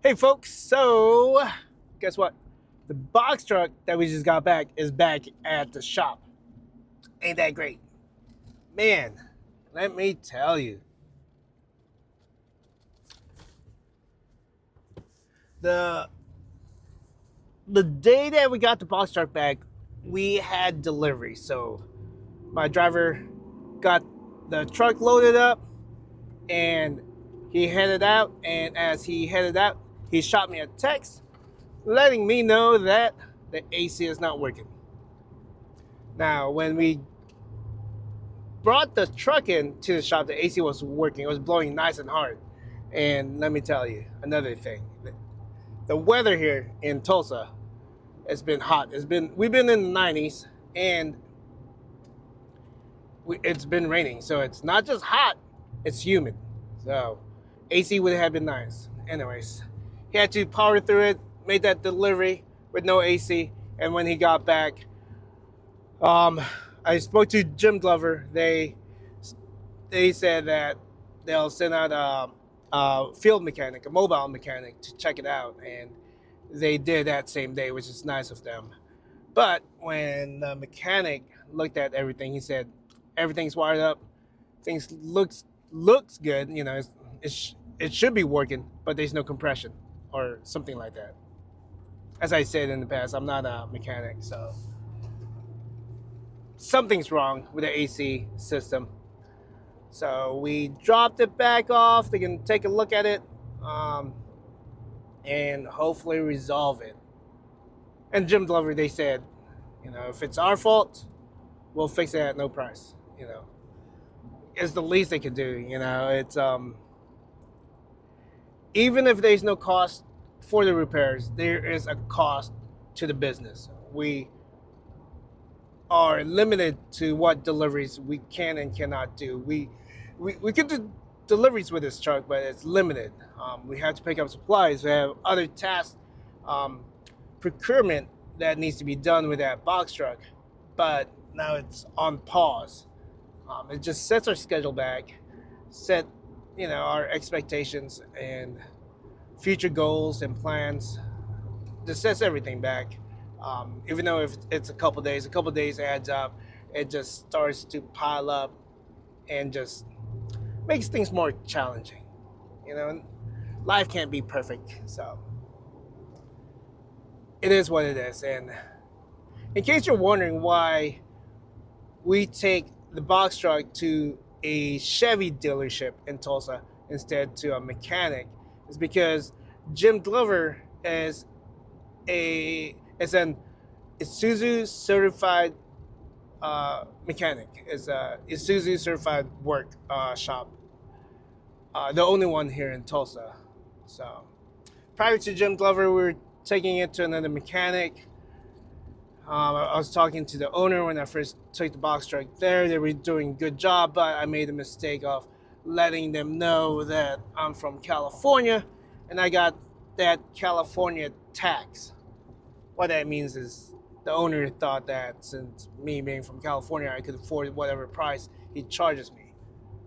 Hey folks, so guess what? The box truck that we just got back is back at the shop. Ain't that great? Man, let me tell you. The the day that we got the box truck back, we had delivery. So my driver got the truck loaded up and he headed out, and as he headed out, he shot me a text letting me know that the AC is not working. Now, when we brought the truck in to the shop, the AC was working. It was blowing nice and hard. And let me tell you another thing: the weather here in Tulsa, it's been hot. We've been in the 90s, and it's been raining. So it's not just hot; it's humid. So AC would have been nice. Anyways, he had to power through it. Made that delivery with no AC, and when he got back, um, I spoke to Jim Glover. They said that they'll send out a field mechanic, a mobile mechanic, to check it out, and they did that same day, which is nice of them. But when the mechanic looked at everything, he said everything's wired up, things looks good. It should be working, but there's no compression or something like that. As I said in the past, I'm not a mechanic, so something's wrong with the AC system. So we dropped it back off. They can take a look at it um, and hopefully resolve it. And Jim Glover, they said, if it's our fault, we'll fix it at no price. It's the least they can do. It's even if there's no cost for the repairs, there is a cost to the business. We are limited to what deliveries we can and cannot do. We can do deliveries with this truck, but it's limited. We have to pick up supplies. We have other tasks, procurement that needs to be done with that box truck, but now it's on pause. It just sets our schedule back, set our expectations and future goals and plans. Just sets everything back. Even though if it's a couple days adds up, it just starts to pile up and just makes things more challenging. Life can't be perfect, so it is what it is. And in case you're wondering why we take the box truck to a Chevy dealership in Tulsa instead to a mechanic, is because Jim Glover is an Isuzu certified mechanic. Is a Isuzu certified work shop. The only one here in Tulsa. So prior to Jim Glover, we were taking it to another mechanic. I was talking to the owner when I first took the box truck there. They were doing a good job, but I made a mistake of letting them know that I'm from California and I got that California tax. What that means is the owner thought that since me being from California, I could afford whatever price he charges me.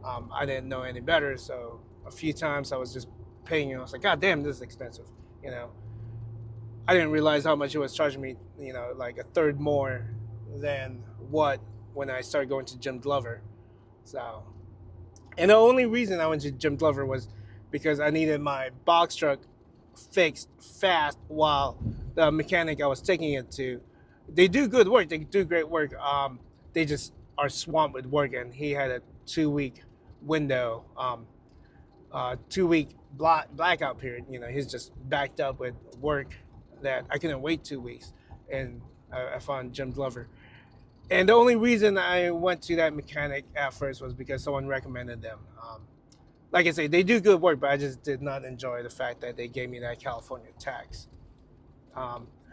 I didn't know any better, so a few times I was just paying, and I was like, God damn, this is expensive. You know, I didn't realize how much it was charging me, like a third more than what when I started going to Jim Glover. So, and the only reason I went to Jim Glover was because I needed my box truck fixed fast while the mechanic I was taking it to, they do good work. They do great work. They just are swamped with work, and he had a 2 week window, 2 week blackout period. He's just backed up with work that I couldn't wait 2 weeks, and I found Jim Glover. And the only reason I went to that mechanic at first was because someone recommended them. Like I say, they do good work, but I just did not enjoy the fact that they gave me that California tax.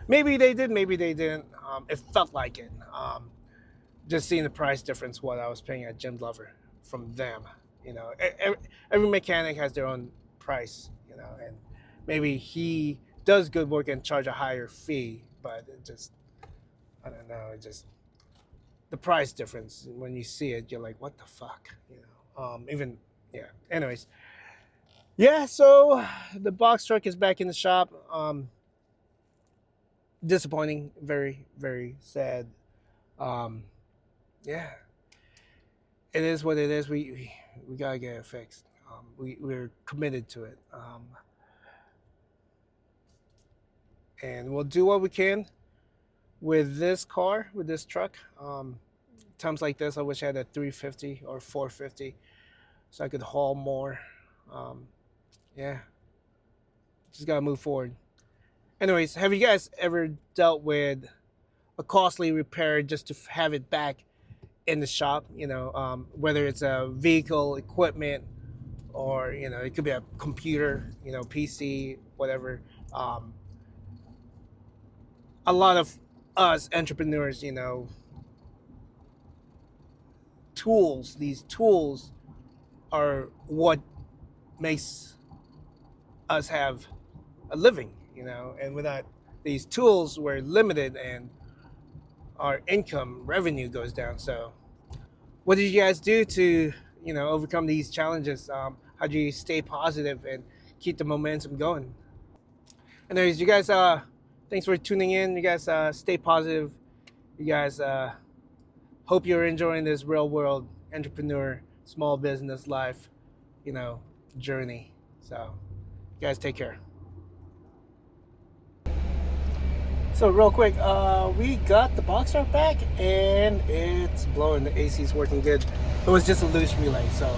Maybe they did, maybe they didn't. It felt like it. Just seeing the price difference, what I was paying at Jim Glover from them. Every mechanic has their own price, and maybe he does good work and charge a higher fee, but it just, I don't know, it just, the price difference, when you see it, you're like, what the fuck, even, yeah. Anyways, Yeah, so the box truck is back in the shop. Disappointing, very, very sad. Um, yeah, it is what it is. We gotta get it fixed. We're committed to it, and we'll do what we can with this car, with this truck. Times like this, I wish I had a 350 or 450, so I could haul more. Um, yeah, just gotta move forward. Anyways, have you guys ever dealt with a costly repair just to have it back in the shop? Whether it's a vehicle, equipment, or it could be a computer, PC, whatever. Um, a lot of us entrepreneurs, these tools are what makes us have a living, and without these tools, we're limited and our income revenue goes down. So what did you guys do to overcome these challenges? How do you stay positive and keep the momentum going? Anyways, you guys, thanks for tuning in. You guys, stay positive. You guys, hope you're enjoying this real world entrepreneur, small business life, you know, journey. So, you guys, take care. So real quick, we got the box art back and it's blowing. The AC is working good. It was just a loose relay, so